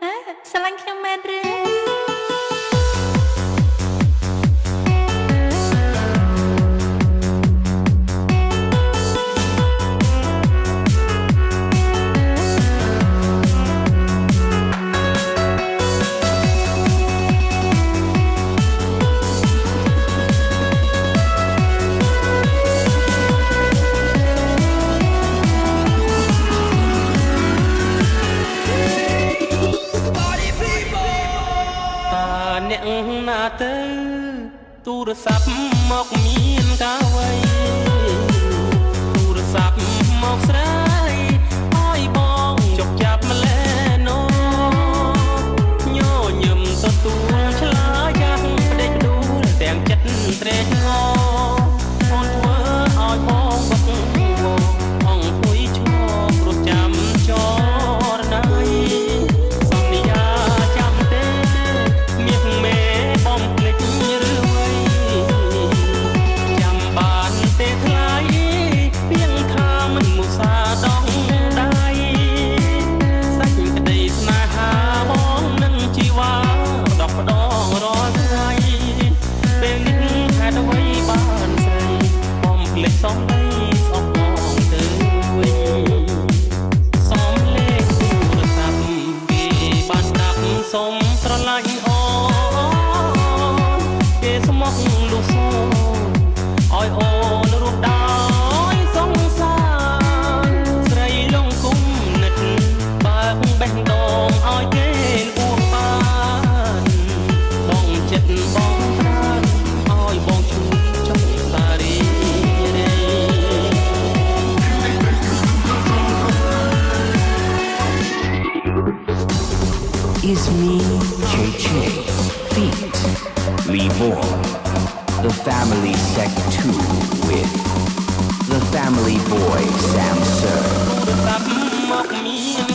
ស្រឡាញ់ខ្ញុំមែនឬអ្នកណាទៅទូរស័ព្ទមកមានកាវ័យទូរស័ព្ទមកស្រាយឲ្យបងជប់ចាប់ម្លែណូញញឹមទទួលឆ្លើយយ៉ាងផ្ដេកផ្ដួលទាំងចិត្តត្រេកងអូនធ្វើឲ្យបងបកវងអង្គុយឈរព្រោះចាំចរណៃសន្យាចាំទេមាសមេបំភ្លេចឬវ័យចាំបានទេថ្លៃពីងថាមិនមុសាដងដៃសាច់ក្តីស្នេហាបងនឹងជីវ៉ាដកដងរាល់ថ្ងៃពេលនេះហេតុអ្វីបានស្រីបំភ្លេចសំដីស្អប់បងទៅវិញសំលេងទូរស័ព្ទគេបានស្ដាប់សុំស្រឡាញ់អូនគេស្មោះលុះសូនឲ្យអូនរស់ដោយសង្សារស្រីលងគុំនិតបើកបេះដូងឲ្យគេអួបានបងចិត្តបងប្រានឲ្យបងជួបចុងសារីរេ Is me JJ feat Livon the family sec 2 with the family boy Sam Sir រត់តាមមកមាន